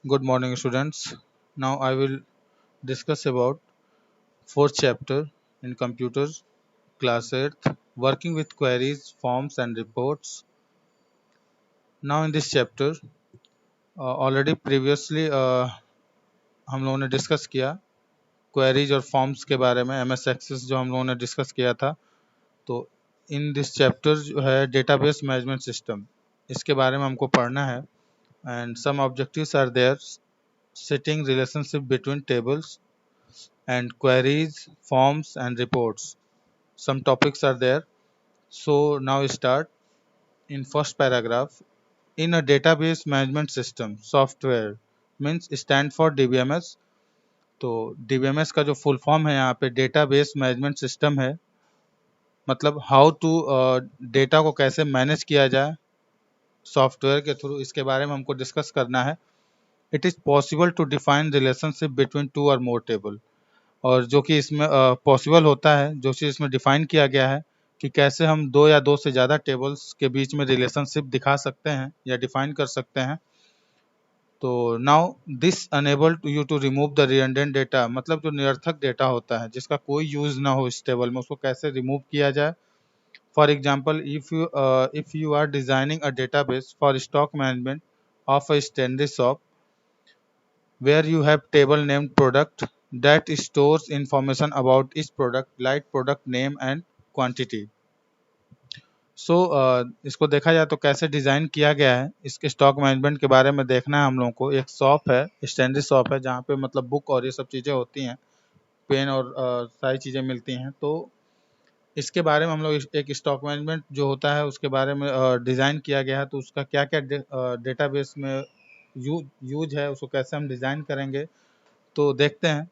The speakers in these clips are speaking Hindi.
Good morning, students. Now I will discuss about fourth chapter in computers, class 8th, working with queries, forms and reports. Now in this chapter, already previously हम लोगों ने डिस्कस किया क्वेरीज और फॉर्म्स के बारे में एमएस एक्सेस जो हम लोगों ने डिस्कस किया था। तो इन दिस चैप्टर जो है डेटाबेस मैनेजमेंट सिस्टम, इसके बारे में हमको पढ़ना है। And some objectives are there, setting relationship between tables and queries, forms and reports. Some topics are there. So now start in first paragraph. In a database management system, software means stand for DBMS. तो DBMS का जो फुल फॉर्म है यहाँ पे डेटाबेस मैनेजमेंट सिस्टम है, मतलब हाउ टू डेटा को कैसे मैनेज किया जाए सॉफ्टवेयर के थ्रू, इसके बारे में हमको डिस्कस करना है। It is possible to define relationship between two और मोर टेबल, और जो कि इसमें पॉसिबल होता है, जो चीज़ इसमें डिफाइन किया गया है कि कैसे हम दो या दो से ज़्यादा टेबल्स के बीच में रिलेशनशिप दिखा सकते हैं या डिफाइन कर सकते हैं। तो now this enable to you to remove the redundant data, मतलब जो निरर्थक डेटा होता है जिसका कोई यूज़ ना हो इस टेबल में, उसको कैसे रिमूव किया जाए। For example, if you are designing a database for stock management of a stationery shop where you have table named product that stores information about each product like product name and quantity. सो इसको देखा जाए तो कैसे डिज़ाइन किया गया है, इसके स्टॉक मैनेजमेंट के बारे में देखना है हम लोगों को। एक शॉप है, स्टेशनरी शॉप है, जहाँ पे मतलब बुक और ये सब चीज़ें होती हैं, पेन और सारी चीज़ें मिलती हैं। तो इसके बारे में हम लोग एक स्टॉक मैनेजमेंट जो होता है उसके बारे में डिज़ाइन किया गया है। तो उसका क्या क्या डेटाबेस में यूज है, उसको कैसे हम डिज़ाइन करेंगे, तो देखते हैं।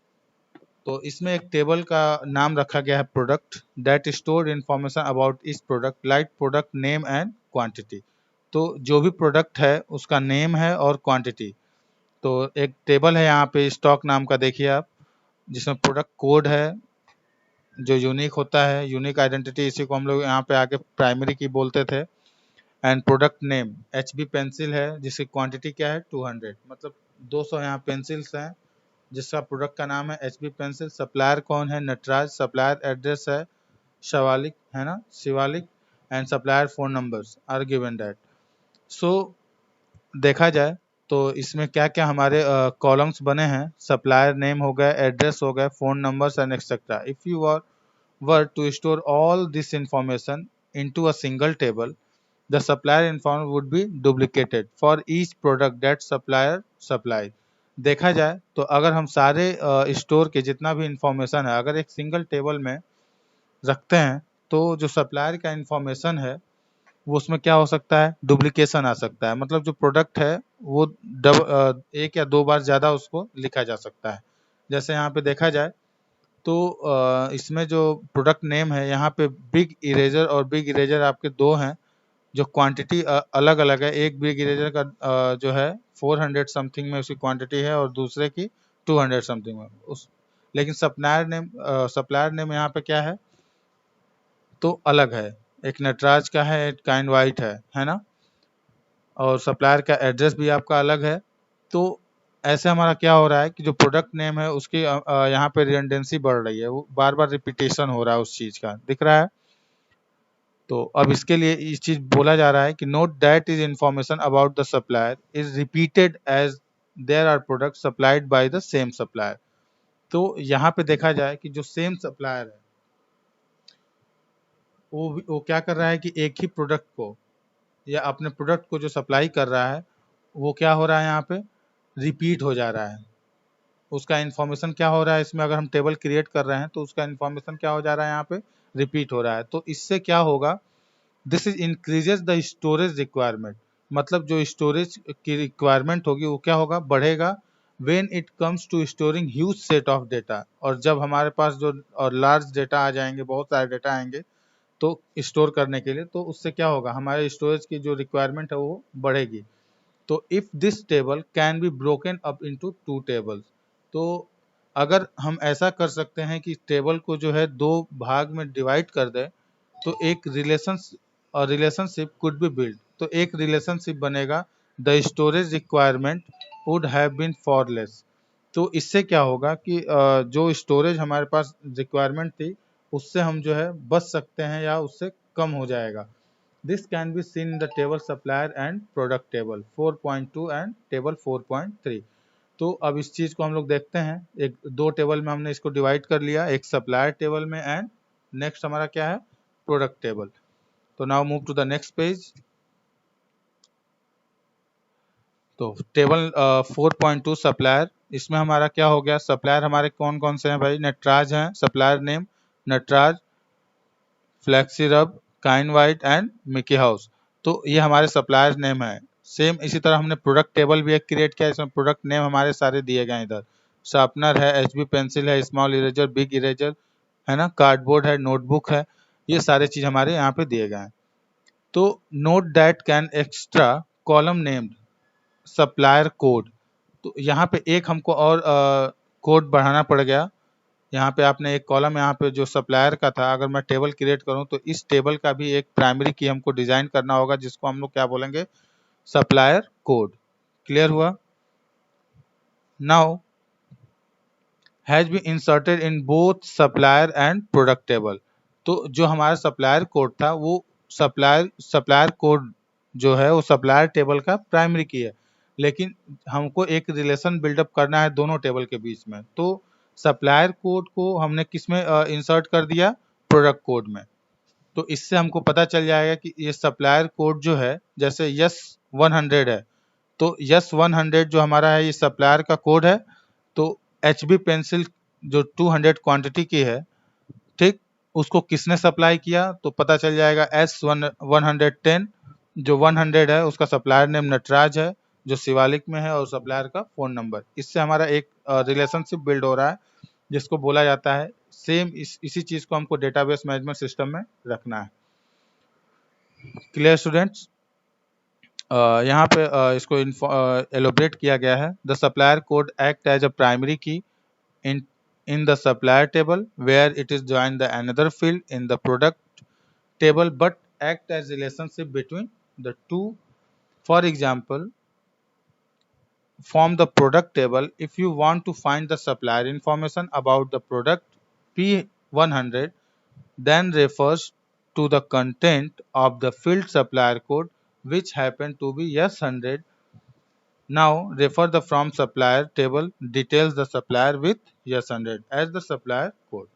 तो इसमें एक टेबल का नाम रखा गया है product that store information about इस product like product name and quantity. तो जो भी प्रोडक्ट है उसका नेम है और क्वांटिटी। तो एक टेबल है यहाँ पे स्टॉक नाम का, देखिए आप, जिसमें प्रोडक्ट कोड है जो यूनिक होता है, यूनिक आइडेंटिटी, इसी को हम लोग यहाँ पे आगे प्राइमरी की बोलते थे। And product name HB pencil है, जिसकी क्वांटिटी क्या है 200, मतलब 200 यहाँ पेंसिल्स हैं जिसका प्रोडक्ट का नाम है HB पेंसिल। सप्लायर कौन है, नटराज। सप्लायर एड्रेस है शिवालिक, है ना, Shivalik. And supplier phone numbers are given that. So देखा जाए तो इसमें क्या क्या हमारे कॉलम्स बने हैं। सप्लायर नेम हो गया, एड्रेस हो गया, phone numbers and etcetera. If you were to store all this information into a single table, the supplier information would be duplicated for each product that supplier supplied. देखा जाए तो अगर हम सारे स्टोर के जितना भी इंफॉर्मेशन है अगर एक सिंगल टेबल में रखते हैं, तो जो सप्लायर का इंफॉर्मेशन है वो उसमें क्या हो सकता है, डुप्लीकेशन आ सकता है। मतलब जो प्रोडक्ट है वो एक या दो बार ज़्यादा उसको लिखा जा सकता है। जैसे यहाँ पे देखा जाए तो इसमें जो प्रोडक्ट नेम है यहाँ पे बिग इरेजर और बिग इरेजर आपके दो हैं, जो क्वांटिटी अलग अलग है। एक बिग इरेजर का जो है 400 समथिंग में उसकी क्वांटिटी है और दूसरे की 200 समथिंग में उस, लेकिन सप्लायर नेम यहाँ पे क्या है, तो अलग है। एक नटराज का है, एक काइंड वाइट है ना, और सप्लायर का एड्रेस भी आपका अलग है। तो ऐसे हमारा क्या हो रहा है कि जो प्रोडक्ट नेम है उसकी यहाँ पे रिडंडेंसी बढ़ रही है, वो बार बार रिपीटेशन हो रहा है उस चीज़ का, दिख रहा है। तो अब इसके लिए इस चीज़ बोला जा रहा है कि note that is information about the supplier is repeated as there are product supplied by the same supplier. तो यहाँ पे देखा जाए कि जो सेम सप्लायर है वो क्या कर रहा है कि एक ही प्रोडक्ट को या अपने प्रोडक्ट को जो सप्लाई कर रहा है वो क्या हो रहा है, यहाँ पे रिपीट हो जा रहा है। उसका इन्फॉर्मेशन क्या हो रहा है इसमें, अगर हम टेबल क्रिएट कर रहे हैं तो उसका इन्फॉर्मेशन क्या हो जा रहा है, यहाँ पे रिपीट हो रहा है। तो इससे क्या होगा, this is increases the storage requirement, मतलब जो स्टोरेज की रिक्वायरमेंट होगी वो क्या होगा, बढ़ेगा। When it comes to storing huge set of data, और जब हमारे पास जो और लार्ज डेटा आ जाएंगे, बहुत सारे डेटा आएंगे तो स्टोर करने के लिए, तो उससे क्या होगा, हमारे स्टोरेज की जो रिक्वायरमेंट है वो बढ़ेगी। तो if this table can be broken up into two tables, तो अगर हम ऐसा कर सकते हैं कि टेबल को जो है दो भाग में डिवाइड कर दे, तो एक रिलेशनशिप कुड बी बिल्ड, तो एक रिलेशनशिप बनेगा। The storage requirement would have been far less. तो इससे क्या होगा कि जो स्टोरेज हमारे पास रिक्वायरमेंट थी उससे हम जो है बच सकते हैं या उससे कम हो जाएगा। This can be seen in the table supplier and product table 4.2 and table 4.3। तो अब इस चीज को हम लोग देखते हैं, एक दो टेबल में हमने इसको डिवाइड कर लिया, एक सप्लायर टेबल में एंड नेक्स्ट हमारा क्या है, प्रोडक्ट टेबल। तो now move to the next page. तो टेबल 4.2 सप्लायर, इसमें हमारा क्या हो गया, सप्लायर हमारे कौन कौन से हैं भाई, नटराज हैं, supplier name Nataraj, flexi rub, kine white and Mickey house. तो ये हमारे सप्लायर नेम है। सेम इसी तरह हमने प्रोडक्ट टेबल भी एक क्रिएट किया, इसमें प्रोडक्ट नेम हमारे सारे दिए गए हैं। इधर शार्पनर है, एचबी पेंसिल है, स्मॉल इरेजर, बिग इरेजर है ना, कार्डबोर्ड है, नोटबुक है, ये सारे चीज हमारे यहाँ पे दिए गए हैं। तो note that can extra column named supplier code. तो यहाँ पे एक हमको और कोड बढ़ाना पड़ गया। यहाँ पे आपने एक कॉलम यहाँ पे जो सप्लायर का था, अगर मैं टेबल क्रिएट करूँ तो इस टेबल का भी एक प्राइमरी की हमको डिजाइन करना होगा, जिसको हम लोग क्या बोलेंगे, सप्लायर कोड। क्लियर हुआ? Now has been inserted in both supplier and product table. तो जो हमारा सप्लायर कोड था वो सप्लायर कोड जो है वो सप्लायर टेबल का प्राइमरी की है, लेकिन हमको एक रिलेशन बिल्डअप करना है दोनों टेबल के बीच में। तो सप्लायर कोड को हमने किस में इंसर्ट कर दिया, प्रोडक्ट कोड में। तो इससे हमको पता चल जाएगा कि ये सप्लायर कोड जो है, जैसे यस 100 है, तो यस 100 जो हमारा है ये सप्लायर का कोड है। तो एचबी पेंसिल जो 200 क्वांटिटी की है, ठीक, उसको किसने सप्लाई किया, तो पता चल जाएगा S110 जो 100 है उसका सप्लायर नेम नटराज है जो शिवालिक में है, और सप्लायर का फोन नंबर। इससे हमारा एक रिलेशनशिप बिल्ड हो रहा है जिसको बोला जाता है। सेम इसी चीज को हमको डेटाबेस मैनेजमेंट सिस्टम में रखना है। Clear students? यहाँ पे इसको एलोबरेट किया गया है। The supplier code act as a primary key in the supplier table where it is joined the another field in the product table but act as relationship between the two. For example, from the product table, if you want to find the supplier information about the product P100, then refers to the content of the field supplier code which happen to be S100. Now refer the from supplier table details the supplier with S100 as the supplier code.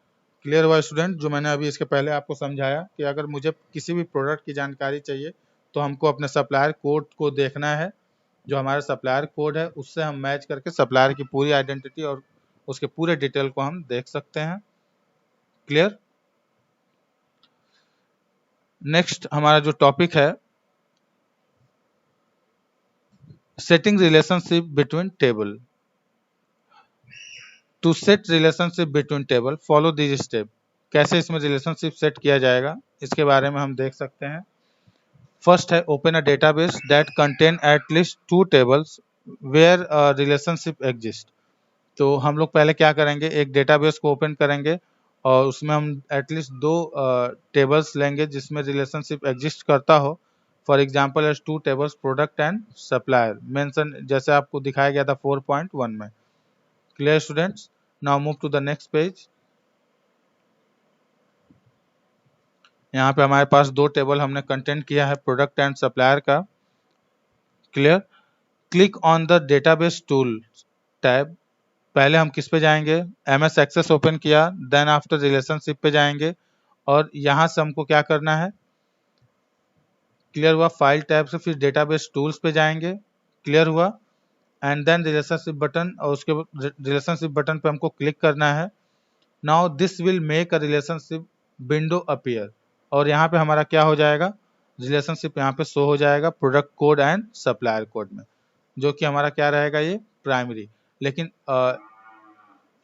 Clear हुआ स्टूडेंट? जो मैंने अभी इसके पहले आपको समझाया कि अगर मुझे किसी भी प्रोडक्ट की जानकारी चाहिए तो हमको अपने सप्लायर कोड को देखना है। जो हमारा सप्लायर कोड है उससे हम मैच करके सप्लायर की पूरी आइडेंटिटी और उसके पूरे डिटेल को हम देख सकते हैं। क्लियर? नेक्स्ट हमारा जो टॉपिक है, setting relationship between table. To set relationship between table follow this step. कैसे इसमें रिलेशनशिप सेट किया जाएगा इसके बारे में हम देख सकते हैं। फर्स्ट है open a database that contain at least 2 tables where relationship exist. तो हम लोग पहले क्या करेंगे, एक डेटाबेस को ओपन करेंगे और उसमें हम एटलीस्ट 2 टेबल्स लेंगे जिसमें रिलेशनशिप एग्जिस्ट करता हो। For example as 2 tables product and supplier mention, जैसे आपको दिखाया गया था 4.1 में। Clear students? Now move to the next page. यहाँ पे हमारे पास 2 टेबल हमने कंटेंट किया है प्रोडक्ट एंड सप्लायर का। Clear? Click on the database tool tab. पहले हम किस पे जाएंगे, MS एक्सेस ओपन किया, देन आफ्टर रिलेशनशिप पे जाएंगे और यहाँ से हमको क्या करना है, क्लियर हुआ, फाइल टैब से फिर डेटाबेस टूल्स पे जाएंगे। क्लियर हुआ? एंड देन रिलेशनशिप बटन, और उसके रिलेशनशिप बटन पे हमको क्लिक करना है। Now this will make a relationship window appear, और यहाँ पे हमारा क्या हो जाएगा, रिलेशनशिप यहाँ पे शो हो जाएगा product code and supplier code में, जो कि हमारा क्या रहेगा, ये प्राइमरी। लेकिन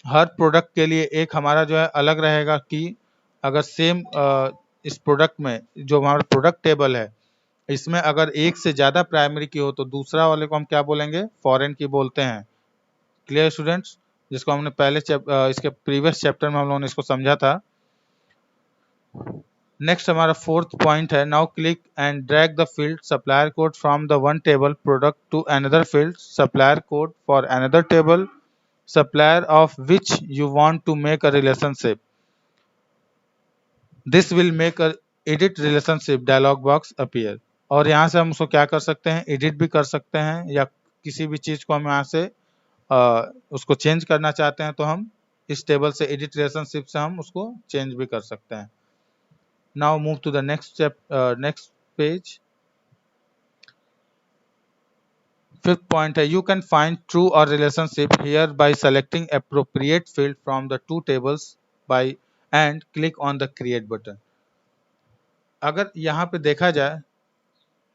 हर प्रोडक्ट के लिए एक हमारा जो है अलग रहेगा कि अगर सेम इस प्रोडक्ट में जो हमारा प्रोडक्ट टेबल है इसमें अगर एक से ज़्यादा प्राइमरी की हो तो दूसरा वाले को हम क्या बोलेंगे, फॉरेन की बोलते हैं। Clear students? जिसको हमने पहले इसके प्रीवियस चैप्टर में हम लोगों ने इसको समझा था। नेक्स्ट हमारा फोर्थ पॉइंट है, now click and drag the field supplier code from the one table product to another field supplier code for another table supplier of which you want to make a relationship. This will make a edit relationship dialog box appear. और यहाँ से हम उसको क्या कर सकते हैं, एडिट भी कर सकते हैं, या किसी भी चीज को हम यहाँ से उसको चेंज करना चाहते हैं तो हम इस टेबल से एडिट रिलेशनशिप से हम उसको चेंज भी कर सकते हैं. Now move to the next step, next page. Fifth point है, you can find true or relationship here by selecting appropriate field from the two tables by and click on the create button. अगर यहाँ पे देखा जाए,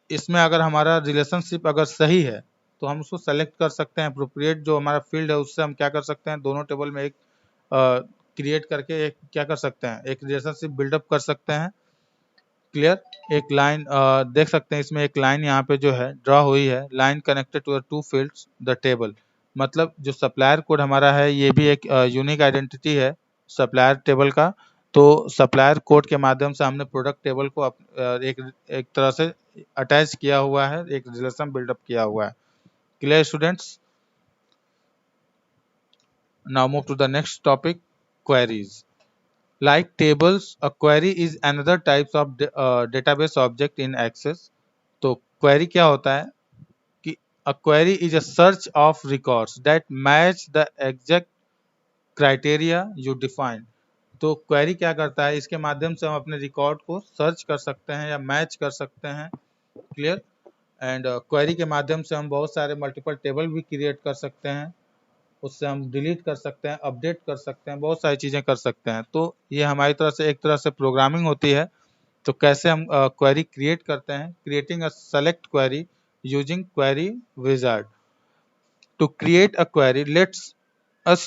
इसमें अगर हमारा रिलेशनशिप अगर सही है तो हम उसको सेलेक्ट कर सकते हैं. अप्रोप्रिएट जो हमारा फील्ड है उससे हम क्या कर सकते हैं, दोनों टेबल में एक क्रिएट करके एक क्या कर सकते हैं, एक रिलेशनशिप बिल्डअप कर सकते हैं. क्लियर. एक लाइन देख सकते हैं, इसमें एक लाइन यहाँ पे जो है ड्रॉ हुई है, line connected to the two fields the table. मतलब जो सप्लायर कोड हमारा है ये भी एक यूनिक आइडेंटिटी है सप्लायर टेबल का. तो सप्लायर कोड के माध्यम से हमने प्रोडक्ट टेबल को एक तरह से अटैच किया हुआ है, एक रिलेशन बिल्डअप किया हुआ है. Clear students. Now move to the next topic, queries. Like tables, a query is another types of database object in Access. तो query क्या होता है कि a query is a search of records that match the exact criteria you define. तो query क्या करता है, इसके माध्यम से हम अपने रिकॉर्ड को सर्च कर सकते हैं या मैच कर सकते हैं. क्लियर. एंड क्वेरी के माध्यम से हम बहुत सारे मल्टीपल टेबल भी क्रिएट कर सकते हैं, उससे हम डिलीट कर सकते हैं, अपडेट कर सकते हैं, बहुत सारी चीज़ें कर सकते हैं. तो ये हमारी तरह से एक तरह से प्रोग्रामिंग होती है. तो कैसे हम क्वेरी क्रिएट करते हैं, creating a select query using query wizard. To create a query let's us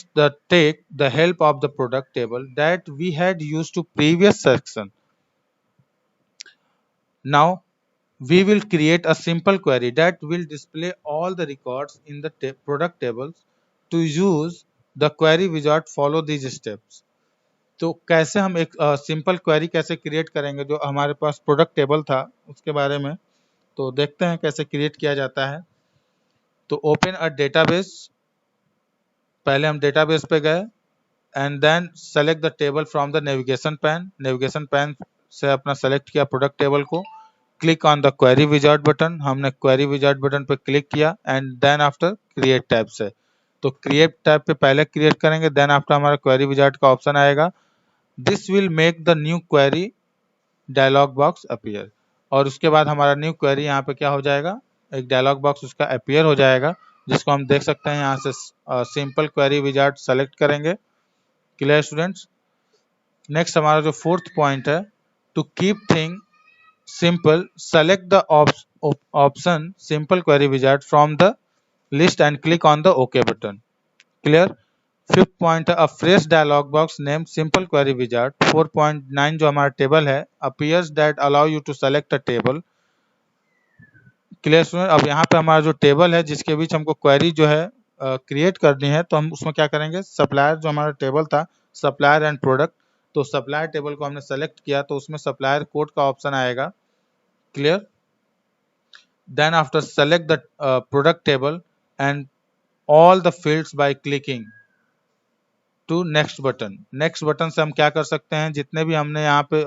take the help of the product table that we had used to previous section. Now we will create a simple query that will display all the records in the product tables. To use the query wizard, follow these steps. तो कैसे हम एक सिंपल क्वेरी कैसे क्रिएट करेंगे, जो हमारे पास प्रोडक्ट टेबल था उसके बारे में तो देखते हैं कैसे क्रिएट किया जाता है. तो ओपन अ डेटाबेस. पहले हम डेटाबेस पे गए and then select the table from the navigation pane. Navigation pane से अपना सेलेक्ट किया प्रोडक्ट टेबल को. Click on the query wizard button. हमने क्वेरी विजार्ड बटन पर क्लिक किया and then after create tab से. तो क्रिएट टैब पे पहले क्रिएट करेंगे, देन आफ्टर हमारा क्वेरी विजार्ड का ऑप्शन आएगा. This will make the new query dialog box appear. और उसके बाद हमारा न्यू क्वेरी यहाँ पे क्या हो जाएगा, एक डायलॉग बॉक्स उसका अपीयर हो जाएगा, जिसको हम देख सकते हैं. यहाँ से सिंपल क्वेरी विजार्ड सेलेक्ट करेंगे. Clear students. नेक्स्ट हमारा जो फोर्थ पॉइंट है, to keep thing simple, select the option simple query wizard from the list and click on the OK button. Clear. Fifth point, a fresh dialog box named simple query wizard. 4.9 जो हमारा टेबल है, appears that allow you to select a table. Clear student. अब यहाँ पे हमारा जो टेबल है जिसके बीच हमको क्वेरी जो है क्रिएट करनी है, तो हम उसमें क्या करेंगे, सप्लायर जो हमारा टेबल था, सप्लायर एंड प्रोडक्ट, तो सप्लायर टेबल को हमने सेलेक्ट किया तो उसमें सप्लायर कोड का ऑप्शन आएगा. Clear. Then after select the product table and all the fields by clicking to next button. Next button से हम क्या कर सकते हैं, जितने भी हमने यहाँ पे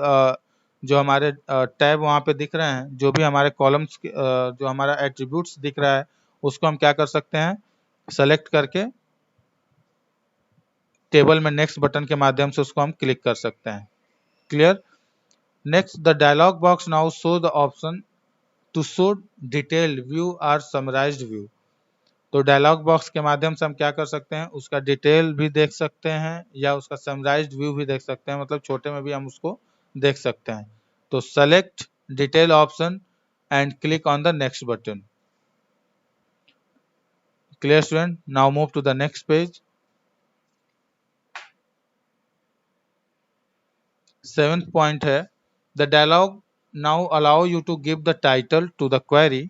जो हमारे टैब वहाँ पे दिख रहे हैं, जो भी हमारे कॉलम्स जो हमारा एट्रीब्यूट्स दिख रहा है, उसको हम क्या कर सकते हैं, सेलेक्ट करके टेबल में नेक्स्ट बटन के माध्यम से उसको हम क्लिक कर सकते हैं. Clear. Next, the dialog box now show the option to show detailed view और समराइज्ड व्यू. तो डायलॉग बॉक्स के माध्यम से हम क्या कर सकते हैं, उसका डिटेल भी देख सकते हैं या उसका समराइज्ड व्यू भी देख सकते हैं, मतलब छोटे में भी हम उसको देख सकते हैं. तो select detail option and click on the next button. Clear student. Now move to the next page. 7th point है, the dialogue now allow you to give the title to the query.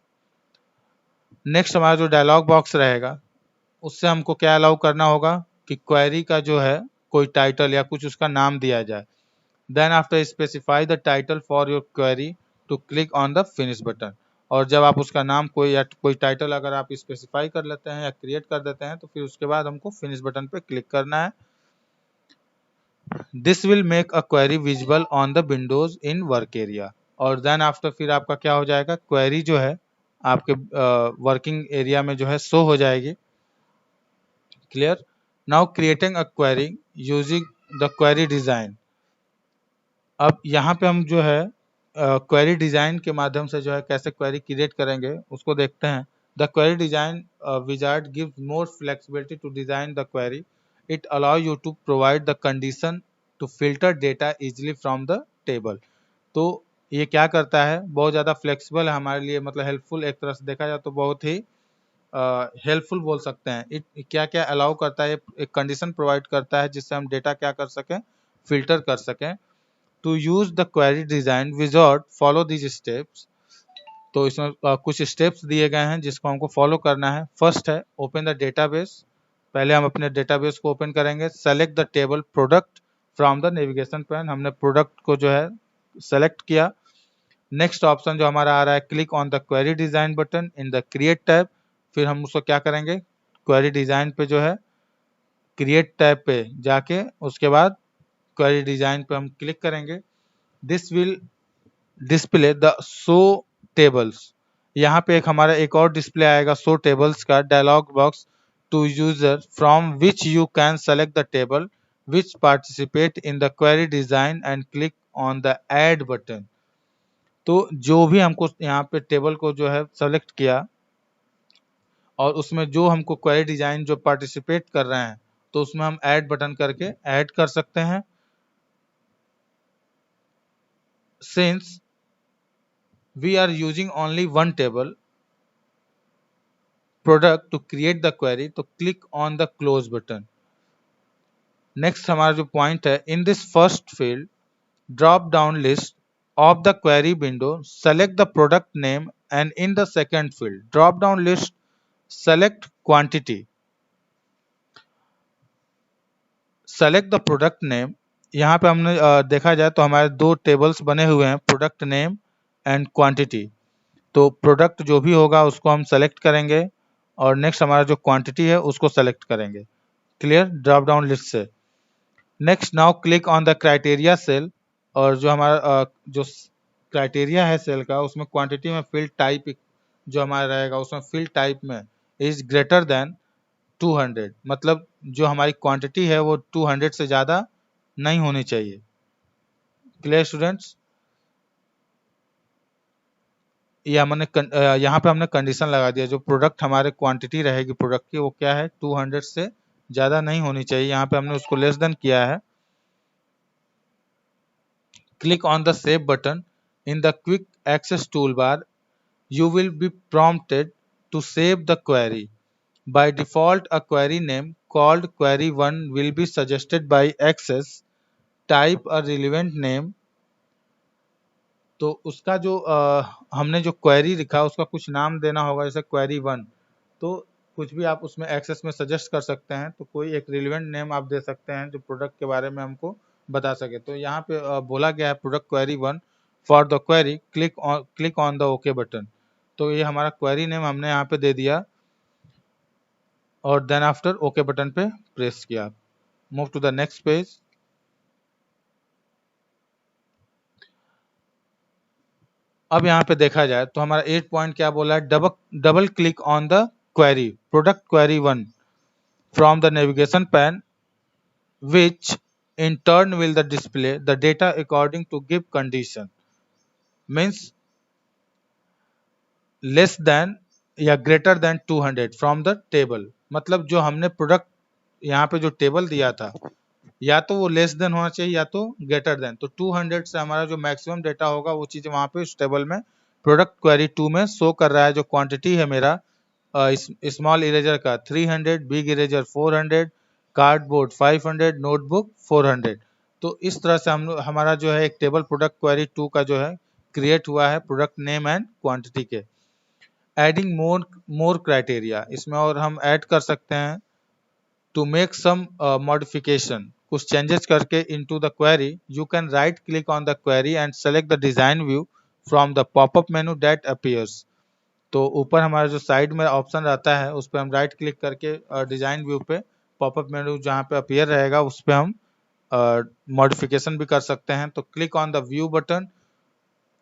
Next हमारा जो डायलॉग बॉक्स रहेगा उससे हमको क्या अलाउ करना होगा कि क्वेरी का जो है कोई टाइटल या कुछ उसका नाम दिया जाए. Then after specify the title for your query to click on the finish button. और जब आप उसका नाम कोई टाइटल अगर आप स्पेसिफाई कर लेते हैं या क्रिएट कर देते हैं तो फिर उसके बाद हमको फिनिश बटन पे क्लिक करना है। This will make a query visible on the Windows in work area. और देन आफ्टर फिर आपका क्या हो जाएगा, क्वेरी जो है आपके वर्किंग एरिया में जो है शो हो जाएगी। Clear. Now creating a query using the query design. अब यहाँ पे हम जो है क्वेरी डिजाइन के माध्यम से जो है कैसे क्वेरी क्रिएट करेंगे उसको देखते हैं। The query design wizard gives more flexibility to design the query. It allow you to provide the condition to filter data easily from the table. तो ये क्या करता है, बहुत ज़्यादा फ्लेक्सिबल है हमारे लिए, मतलब हेल्पफुल, एक तरह से देखा जाए तो बहुत ही हेल्पफुल बोल सकते हैं। इट क्या क्या अलाउ करता है, एक कंडीशन प्रोवाइड करता है जिससे हम डेटा क्या कर सकें, फिल्टर कर सकें। To use the query design wizard follow these steps. तो इसमें कुछ स्टेप्स दिए गए हैं जिसको हमको फॉलो करना है। फर्स्ट है ओपन द डेटाबेस। पहले हम अपने डेटाबेस को ओपन करेंगे। Select the table product from the navigation pan. हमने प्रोडक्ट को जो है सेलेक्ट किया। नेक्स्ट ऑप्शन जो हमारा आ रहा है, click on the query design button in the create tab. फिर हम उसको क्या करेंगे, क्वेरी डिजाइन पे जो है क्रिएट टैब पे जाके उसके बाद क्वेरी डिजाइन पे हम क्लिक करेंगे। This will display the show tables. यहाँ पे हमारा एक और डिस्प्ले आएगा शो टेबल्स का dialog box. To user from which you can select the table which participate in the query design and click on the add button. तो जो भी हमको यहाँ पे टेबल को जो है सेलेक्ट किया और उसमें जो हमको क्वेरी डिजाइन जो पार्टिसिपेट कर रहे हैं तो उसमें हम ऐड बटन करके ऐड कर सकते हैं। Since we are using only one table product to create the query, तो click on the close button. Next हमारा जो पॉइंट है, in this first field drop down list of the query window, select the product name and in the second field drop down list select quantity. Select the product name। यहाँ पे हमने देखा जाए तो हमारे दो टेबल्स बने हुए हैं, प्रोडक्ट नेम एंड क्वांटिटी। तो प्रोडक्ट जो भी होगा उसको हम सेलेक्ट करेंगे और नेक्स्ट हमारा जो क्वांटिटी है उसको सेलेक्ट करेंगे। क्लियर, ड्रॉप डाउन लिस्ट से। Next now click on the criteria cell. और जो हमारा जो क्राइटेरिया है सेल का उसमें क्वांटिटी में फील्ड टाइप जो हमारा रहेगा उसमें फील्ड टाइप में इज ग्रेटर देन 200, मतलब जो हमारी क्वांटिटी है वो 200 से ज़्यादा नहीं होनी चाहिए। क्लियर स्टूडेंट्स, ये हमने यहाँ पे हमने कंडीशन लगा दिया, जो प्रोडक्ट हमारे क्वांटिटी रहेगी प्रोडक्ट की वो क्या है 200 से ज़्यादा नहीं होनी चाहिए। यहाँ पे हमने उसको लेस देन किया है। Click on the Save button in the Quick Access toolbar. You will be prompted to save the query. By default, a query name called query1 will be suggested by Access. Type a relevant name. तो उसका जो हमने जो क्वेरी लिखा उसका कुछ नाम देना होगा, जैसे क्वेरी 1। तो कुछ भी आप उसमें एक्सेस में सजेस्ट कर सकते हैं, तो कोई एक रिलेवेंट नेम आप दे सकते हैं जो प्रोडक्ट के बारे में हमको बता सके। तो यहाँ पे बोला गया है product query 1 for the query click on the okay button. तो ये हमारा क्वेरी नेम हमने यहाँ पे दे दिया और देन आफ्टर ओके बटन पे प्रेस किया। Move to the next page. अब यहाँ पे देखा जाए तो हमारा 8 पॉइंट क्या बोला है, double click on the query product query 1 from the navigation pan which in turn will the display the data according to give condition, means less than या greater than 200 from the table। मतलब जो हमने प्रोडक्ट यहाँ पे जो टेबल दिया था या तो वो लेस देन होना चाहिए या तो ग्रेटर देन। तो 200 से हमारा जो मैक्सिमम डेटा होगा वो चीज़ वहाँ पे उस टेबल में प्रोडक्ट क्वेरी 2 में शो कर रहा है। जो क्वांटिटी है मेरा स्मॉल इरेजर का 300, बिग इरेजर 400, कार्डबोर्ड 500, नोटबुक 400। तो इस तरह से हमारा जो है एक टेबल प्रोडक्ट क्वेरी 2 का जो है क्रिएट हुआ है प्रोडक्ट नेम एंड क्वांटिटी के। एडिंग मोर क्राइटेरिया, इसमें और हम ऐड कर सकते हैं। टू मेक सम मॉडिफिकेशन, कुछ चेंजेस करके into the query, you can write click on the query and select the design view from the popup menu that appears. तो ऊपर हमारा जो साइड में ऑप्शन रहता है उस पर हम राइट क्लिक करके डिजाइन व्यू पे पॉपअप मेनू जहाँ पे अपीयर रहेगा उस पर हम मॉडिफिकेशन भी कर सकते हैं। तो click on the view button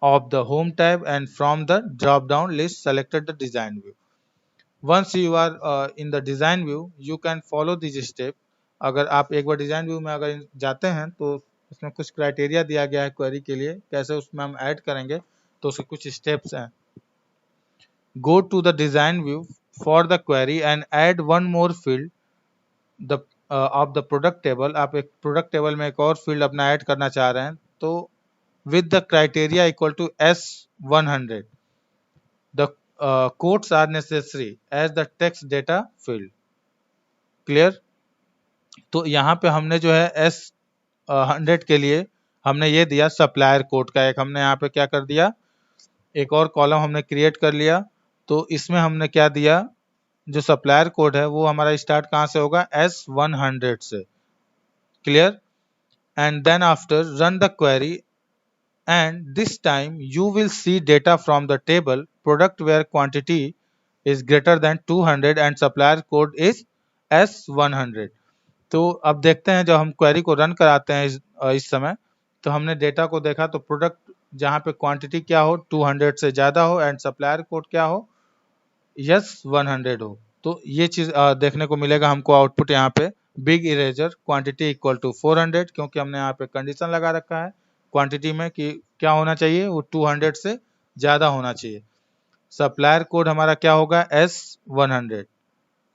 of the home tab and from the drop down list selected the design view. Once you are in the design view you can follow this step। अगर आप एक बार डिजाइन व्यू में अगर जाते हैं तो उसमें कुछ क्राइटेरिया दिया गया है क्वेरी के लिए कैसे उसमें हम ऐड करेंगे, तो उसके कुछ स्टेप्स हैं। Go to the design view for the query and add one more field the of the product table। आप एक प्रोडक्ट टेबल में एक और फील्ड अपना ऐड करना चाह रहे हैं तो with the criteria equal to S100 the quotes are necessary as the text data field। Clear. तो यहाँ पे हमने जो है S100 के लिए हमने ये दिया सप्लायर कोड का एक हमने यहाँ पे क्या कर दिया, एक और कॉलम हमने क्रिएट कर लिया। तो इसमें हमने क्या दिया, जो सप्लायर कोड है वो हमारा स्टार्ट कहाँ से होगा, S100 से। Clear. And then after run the query and this time you will see data from the table product where quantity is greater than 200 and supplier code is S100। तो अब देखते हैं जब हम क्वेरी को रन कराते हैं इस समय तो हमने डेटा को देखा तो प्रोडक्ट जहाँ पे क्वांटिटी क्या हो 200 से ज़्यादा हो एंड सप्लायर कोड क्या हो S100 हो। तो ये चीज़ देखने को मिलेगा हमको आउटपुट यहाँ पे big eraser quantity equal to 400 क्योंकि हमने यहाँ पे कंडीशन लगा रखा है क्वांटिटी में कि क्या होना चाहिए, वो 200 से ज़्यादा होना चाहिए। सप्लायर कोड हमारा क्या होगा S100।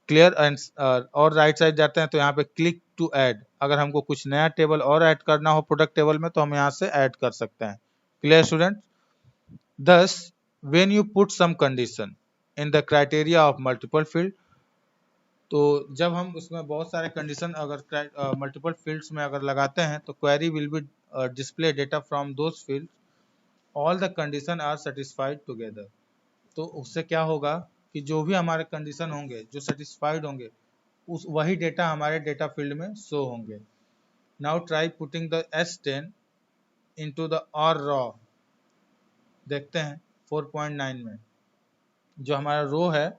क्लियर। एंड और राइट साइड जाते हैं तो यहाँ पे क्लिक टू ऐड, अगर हमको कुछ नया टेबल और ऐड करना हो प्रोडक्ट टेबल में तो हम यहाँ से ऐड कर सकते हैं। Clear student. Thus when you put some condition in the criteria of multiple field, तो जब हम उसमें बहुत सारे कंडीशन अगर मल्टीपल फील्ड्स में अगर लगाते हैं तो query will be display data from those field all the condition are satisfied together. तो उससे क्या होगा कि जो भी हमारे कंडीशन होंगे जो सेटिस्फाइड होंगे उस वही डेटा हमारे डेटा फील्ड में शो होंगे। Now try putting the S10 into the और रॉ। देखते हैं 4.9 में जो हमारा रो है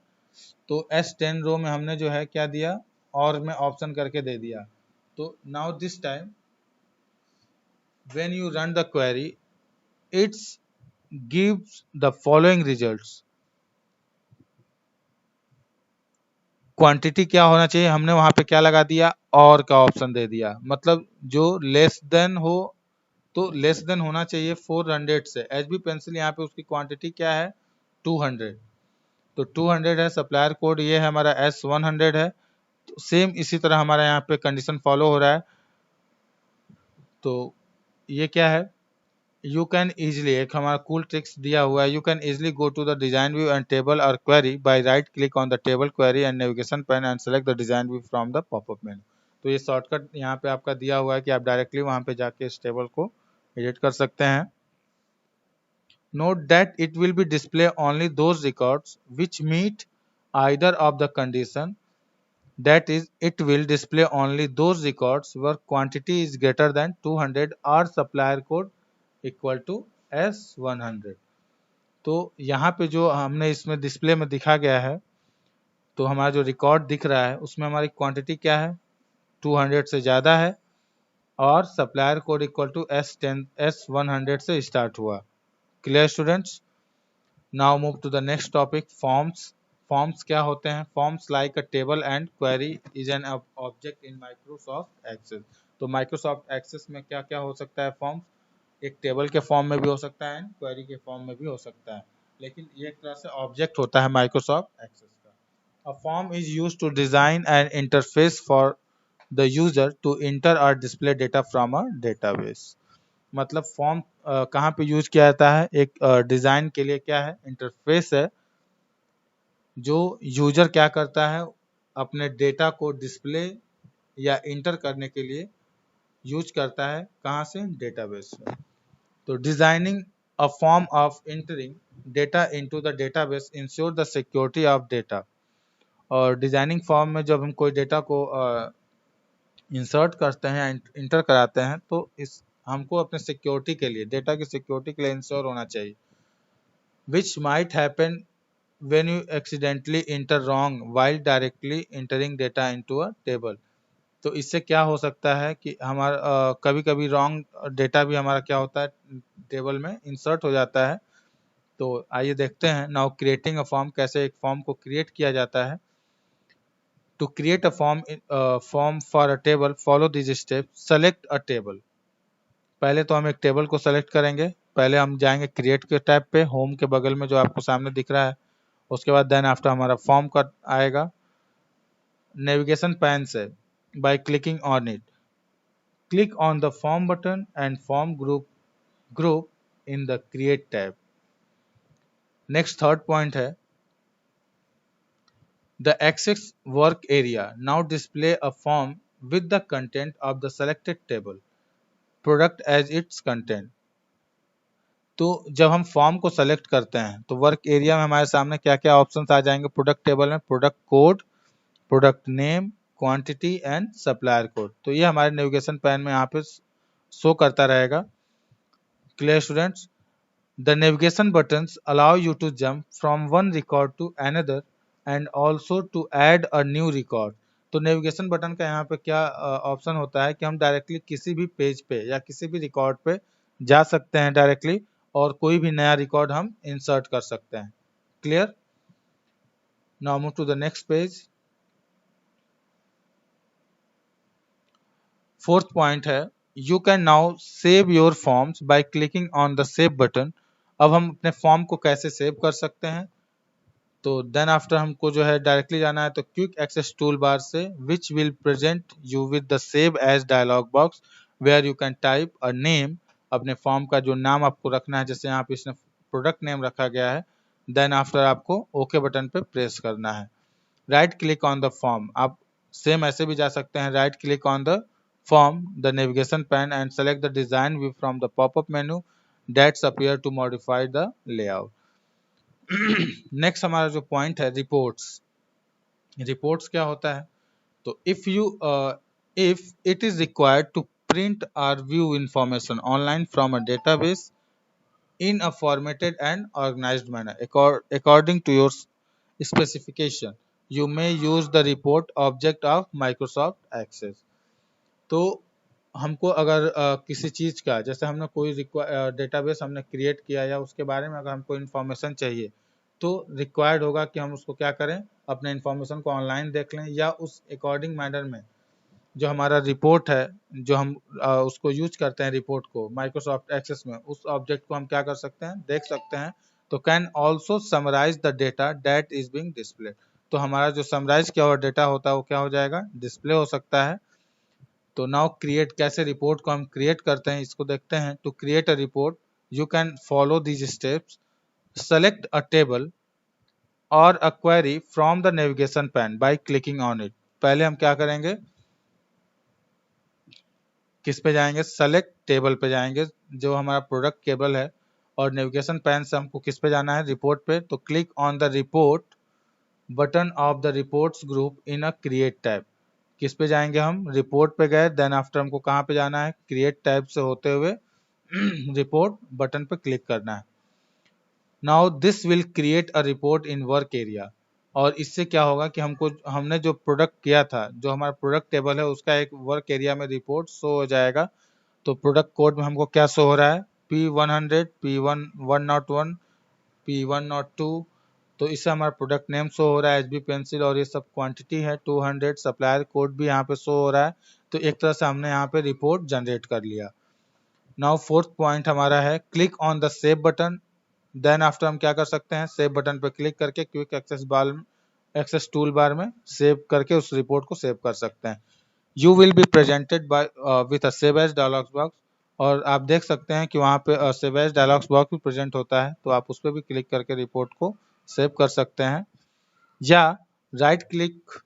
तो S10 रो में हमने जो है क्या दिया और में ऑप्शन करके दे दिया। तो now this time when you run the query it's gives the following results. Quantity क्या होना चाहिए, हमने वहां पे क्या लगा दिया और का ऑप्शन दे दिया, मतलब जो लेस देन हो तो लेस देन होना चाहिए 400 से। एच बी पेंसिल यहाँ पे उसकी क्वांटिटी क्या है 200, तो 200 है। सप्लायर कोड ये है हमारा S100 है। तो सेम इसी तरह हमारा यहाँ पे कंडीशन फॉलो हो रहा है। तो ये क्या है, यू कैन इजिली, एक हमारा कूल ट्रिक्स दिया हुआ है, you can easily go to the design view and table और query by right click on the table query and navigation pane and select the design view from the popup menu. तो ये शॉर्टकट यहाँ पे आपका दिया हुआ है कि आप डायरेक्टली वहाँ पे जाके इस टेबल को एडिट कर सकते हैं। Note that it will be display only those records which meet either of the condition, that is it will display only those records where quantity is greater than 200 or supplier code equal to S100। तो यहाँ पे जो हमने इसमें डिस्प्ले में दिखा गया है तो हमारा जो रिकॉर्ड दिख रहा है उसमें हमारी क्वांटिटी क्या है 200 से ज़्यादा है और supplier code equal to S100 से स्टार्ट हुआ। Clear students. Now move to the next topic, forms। Forms क्या होते हैं, forms like a table and query is an object in Microsoft Access। तो Microsoft Access में क्या क्या हो सकता है, forms एक टेबल के फॉर्म में भी हो सकता है क्वेरी के फॉर्म में भी हो सकता है, लेकिन ये एक तरह से ऑब्जेक्ट होता है Microsoft Access का। A form is used to design an interface for the user to enter or display data from a database। मतलब फॉर्म कहाँ पे यूज किया जाता है, एक डिजाइन के लिए क्या है, इंटरफेस है जो यूजर क्या करता है अपने डेटा को डिस्प्ले या इंटर करने के लिए यूज करता है, कहाँ से, डेटाबेस से। तो designing a form of entering data into the database ensure the security of data. और डिजाइनिंग फॉर्म में जब हम कोई डेटा को इंसर्ट करते हैं, इंटर कराते हैं, तो इस हमको अपने सिक्योरिटी के लिए, डेटा की सिक्योरिटी के लिए इंश्योर होना चाहिए। Which might happen when you accidentally enter wrong while directly entering data into a table। तो इससे क्या हो सकता है कि हमारा कभी कभी रॉन्ग डेटा भी हमारा क्या होता है, टेबल में इंसर्ट हो जाता है। तो आइए देखते हैं। नाउ क्रिएटिंग अ फॉर्म, कैसे एक फॉर्म को क्रिएट किया जाता है। To create a form for a table, follow this step. Select a table, पहले तो हम एक टेबल को सेलेक्ट करेंगे। पहले हम जाएंगे क्रिएट के टैब पे, होम के बगल में जो आपको सामने दिख रहा है। उसके बाद देन आफ्टर हमारा फॉर्म का आएगा। नेविगेशन पैन से by clicking on it, click on the form button and form group in the create tab। next third point है the access work area now display a form with the content of the selected table product as its content। तो जब हम फॉर्म को सेलेक्ट करते हैं तो वर्क एरिया में हमारे सामने क्या क्या ऑप्शंस आ जाएंगे। प्रोडक्ट टेबल में product code, product name, quantity and supplier code. तो ये हमारे नेविगेशन पैन में यहाँ पे शो करता रहेगा। Clear students? The navigation buttons allow you to jump from one record to another and also to add a new record। तो नेविगेशन बटन का यहाँ पे क्या ऑप्शन होता है कि हम डायरेक्टली किसी भी पेज पे या किसी भी रिकॉर्ड पे जा सकते हैं डायरेक्टली, और कोई भी नया रिकॉर्ड हम इंसर्ट कर सकते हैं। Clear? Now move to the next page. Fourth point है you can now save your forms by clicking on the save button. अब हम अपने फॉर्म को कैसे सेव कर सकते हैं। तो देन आफ्टर हमको जो है डायरेक्टली जाना है तो क्विक एक्सेस टूल बार से which will present you with the save as dialog box where you can type a name. अपने फॉर्म का जो नाम आपको रखना है, जैसे यहाँ पे इसने प्रोडक्ट नेम रखा गया है। देन आफ्टर आपको ओके बटन पे प्रेस करना है। Right click on the form, आप सेम ऐसे भी जा सकते हैं। Right click on the form the navigation pane and select the design view from the popup menu that's appear to modify the layout. Next हमारा जो पॉइंट है रिपोर्ट्स। रिपोर्ट्स क्या होता है। तो if it is required to print और view information online from a database in a formatted and organized manner according to your specification, you may use the report object of Microsoft Access। तो हमको अगर किसी चीज़ का, जैसे हमने कोई डेटाबेस हमने क्रिएट किया या उसके बारे में अगर हमको इन्फॉर्मेशन चाहिए, तो रिक्वायर्ड होगा कि हम उसको क्या करें, अपने इन्फॉर्मेशन को ऑनलाइन देख लें या उस अकॉर्डिंग मैनर में जो हमारा रिपोर्ट है, जो हम उसको यूज करते हैं रिपोर्ट को माइक्रोसॉफ्ट एक्सेस में, उस ऑब्जेक्ट को हम क्या कर सकते हैं, देख सकते हैं। तो can also summarize the data that is being display. तो हमारा जो समराइज किया हुआ डेटा होता है वो क्या हो जाएगा, डिस्प्ले हो सकता है। तो नाउ क्रिएट, कैसे रिपोर्ट को हम क्रिएट करते हैं इसको देखते हैं। To create a report you can follow these steps. Select a table और a query from the navigation pane by clicking on it. पहले हम क्या करेंगे, किस पे जाएंगे, सेलेक्ट टेबल पे जाएंगे जो हमारा प्रोडक्ट टेबल है, और नेविगेशन पैन से हमको किस पे जाना है, रिपोर्ट पे। तो click on the report button of the reports group in a create tab. किस पे जाएंगे, हम रिपोर्ट पे गए, देन आफ्टर हमको कहाँ पे जाना है, क्रिएट टैब से होते हुए रिपोर्ट बटन पे क्लिक करना है। Now this will create a report in work area. और इससे क्या होगा कि हमको, हमने जो प्रोडक्ट किया था, जो हमारा प्रोडक्ट टेबल है, उसका एक वर्क एरिया में रिपोर्ट शो हो जाएगा। तो प्रोडक्ट कोड में हमको क्या शो हो रहा है, P100, P101, P102। तो इससे हमारा प्रोडक्ट नेम शो हो रहा है HB पेंसिल, और ये सब क्वांटिटी है 200। सप्लायर कोड भी यहाँ पे शो हो रहा है। तो एक तरह से हमने यहाँ पे रिपोर्ट जनरेट कर लिया। नाउ फोर्थ पॉइंट हमारा है click on the save button. Then after हम क्या कर सकते हैं, सेव बटन पे क्लिक करके क्विक एक्सेस टूल बार में सेव करके उस रिपोर्ट को सेव कर सकते हैं। You will be presented by with a save as dialog box. और आप देख सकते हैं कि वहाँ पे सेव एज डायलॉग बॉक्स भी प्रेजेंट होता है। तो आप उस पर भी क्लिक करके रिपोर्ट को सेव कर सकते हैं, या right click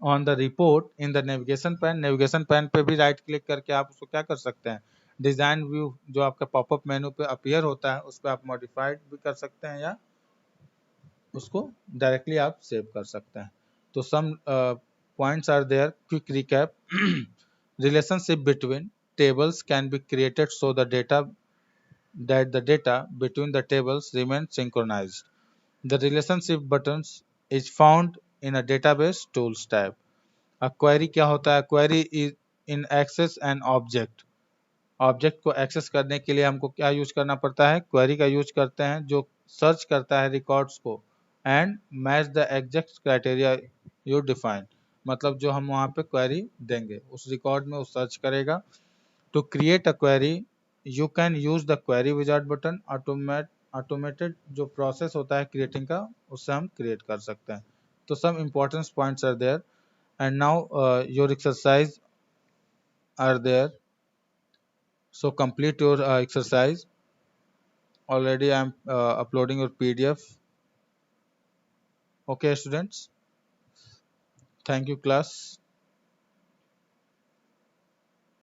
on the report in the navigation pane. Navigation pan पे भी राइट क्लिक करके आप उसको क्या कर सकते हैं, डिजाइन व्यू जो आपका पॉपअप मेनू पे अपीयर होता है उस पर आप मॉडिफाइड भी कर सकते हैं, या उसको डायरेक्टली आप सेव कर सकते हैं। तो points are there. Quick recap. Relationship between tables can be created so the data between the tables remain synchronized. The relationship buttons is found in a database tools tab. A query क्या होता है? Query is in access an object. Object को एक्सेस करने के लिए हमको क्या यूज करना पड़ता है? क्वेरी का यूज करते हैं जो सर्च करता है रिकॉर्ड्स को and match the exact criteria you define, मतलब जो हम वहाँ पे क्वेरी देंगे उस रिकॉर्ड में वो सर्च करेगा. To create a query you can use the query wizard button. Automated जो प्रोसेस होता है क्रिएटिंग का उससे हम क्रिएट कर सकते हैं. तो some important points are there and now your exercise are there. So complete your exercise. Already I am uploading your PDF. Okay, students. Thank you, class.